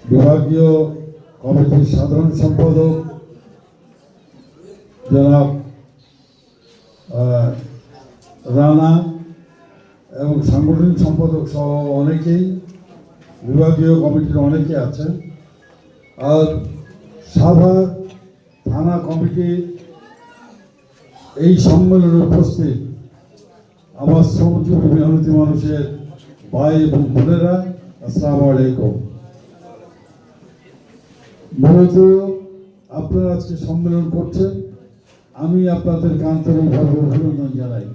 বিভাগীয় কমিটির সাধারণ সম্পাদক জনাব রানা এবং সাংগঠনিক সম্পাদক সহ অনেকেই, বিভাগীয় কমিটির অনেকে আছেন, আর সাভার থানা কমিটির এই সম্মেলনে উপস্থিত আমার শ্রমজীবী মেহনতি মানুষের ভাই এবং বোনেরা, আসসালামু আলাইকুম। মূলত আপনারা আজকে সম্মেলন করছেন, আমি আপনাদেরকে আন্তরিকভাবে অভিনন্দন জানাই।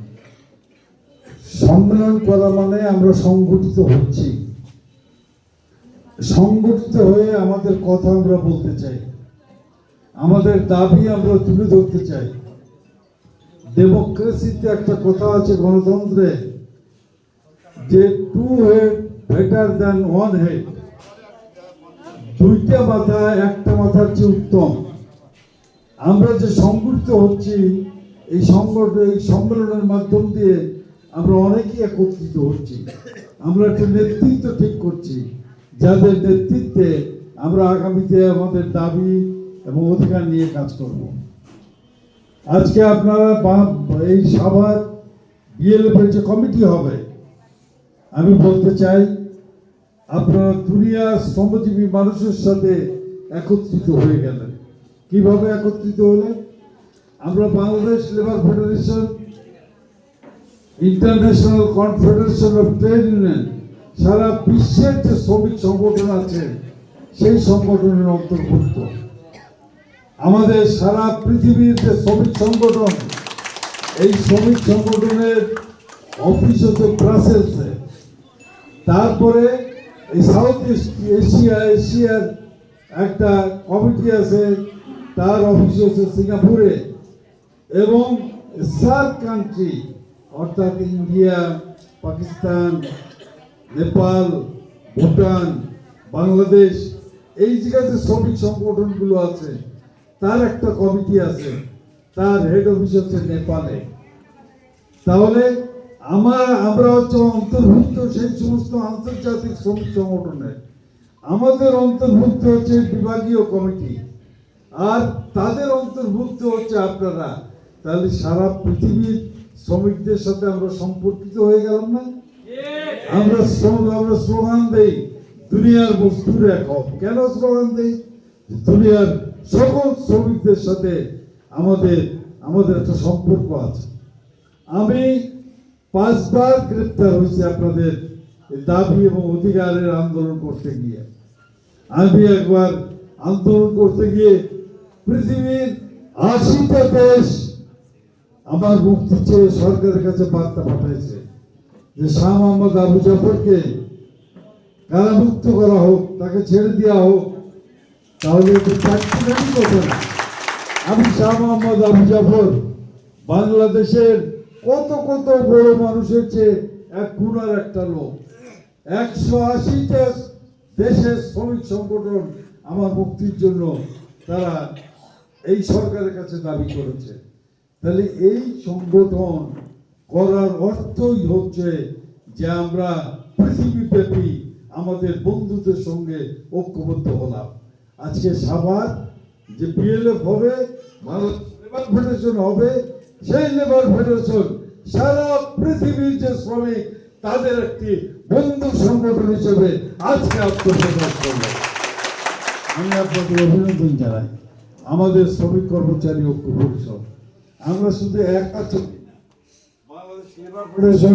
সম্মেলন করা মানে আমরা সংগঠিত হচ্ছি, সংগঠিত হয়ে আমাদের কথা আমরা বলতে চাই, আমাদের দাবি আমরা তুলে ধরতে চাই। ডেমোক্রেসিতে একটা কথা আছে, গণতন্ত্রে, যে to head better than one head, দুইটা মাথা একটা মাথার চেয়ে উত্তম। আমরা যে সংগঠিত হচ্ছি এই সম্মেলনের মাধ্যম দিয়ে আমরা অনেকেই একত্রিত হচ্ছি, আমরা একটা নেতৃত্ব ঠিক করছি, যাদের নেতৃত্বে আমরা আগামীতে আমাদের দাবি এবং অধিকার নিয়ে কাজ করব। আজকে আপনারা এই সাভার বিএলএফের যে কমিটি হবে, আমি বলতে চাই আপনারা দুনিয়ার শ্রমজীবী মানুষের সাথে একত্রিত হয়ে গেলেন। কিভাবে একত্রিত হলেন? আমরা Bangladesh labour federation, international confederation of trade union, সারা বিশ্বের যে শ্রমিক সংগঠন আছে সেই সংগঠনের অন্তর্ভুক্ত। আমাদের সারা পৃথিবীর যে শ্রমিক সংগঠন, এই শ্রমিক সংগঠনের অফিস হচ্ছে ব্রাসেলসে, তারপরে এই সাউথ ইস্ট এশিয়ার একটা কমিটি আছে, তার অফিস হচ্ছে সিঙ্গাপুরে, এবং সার্ক কান্ট্রি অর্থাৎ ইন্ডিয়া, পাকিস্তান, নেপাল, ভুটান, বাংলাদেশ, এই জায়গাতে শ্রমিক সংগঠনগুলো আছে, তার একটা কমিটি আছে, তার হেড অফিস হচ্ছে নেপালে। তাহলে আমরা হচ্ছে অন্তর্ভুক্ত সেই সমস্ত আন্তর্জাতিক শ্রমিক সংগঠনে। আমাদের অন্তর্ভুক্ত হচ্ছে বিভাগীয় কমিটি, আর তাদের অন্তর্ভুক্ত হচ্ছে আপনারা। তাহলে সারা পৃথিবীর শ্রমিকদের সাথে আমরা সম্পর্কিত হয়ে গেলাম না? আমরা স্লোগান দেই, দুনিয়ার মজদুর এক হও। কেন স্লোগান দেই? দুনিয়ার সকল শ্রমিকদের সাথে আমাদের একটা সম্পর্ক আছে। আমি 5 বার গ্রেপ্তার হয়েছি আপনাদের দাবি এবং অধিকারের আন্দোলন করতে গিয়ে। আমি একবার আন্দোলন করতে গিয়ে পৃথিবীর 80টা দেশ আমার মুক্তি চেয়ে সরকারের কাছে বার্তা পাঠাইছে যে শাহ মোহাম্মদ আবু জাফরকে কারামুক্ত করা হোক, তাকে ছেড়ে দেওয়া হোক। তাহলে আমি শাহ মোহাম্মদ আবু জাফর বাংলাদেশের কত কত বড় মানুষের চেয়ে এক গুণার একটা লোক। 180টা দেশের শ্রমিক সংগঠন আমার মুক্তির জন্য তারা এই সরকারের কাছে দাবি করেছে। তাহলে এই সংগঠন করার অর্থই হচ্ছে যে আমরা পৃথিবীব্যাপী আমাদের বন্ধুদের সঙ্গে ঐক্যবদ্ধ হলাম। আজকে সাভার যে বিএলএফ হবে, ভারত লেবার ফেডারেশন হবে, সেই লেবার ফেডারেশন সারা পৃথিবীর যে শ্রমিক তাদের একটি বন্ধু সংগঠন হিসেবে আজকে আত্মপ্রকাশ করল। আমি আপনাদের অভিনন্দন জানাই। আমাদের শ্রমিক কর্মচারী ঐক্য পরিষদ, আমরা শুধু একা বাংলাদেশ লেবার ফেডারেশন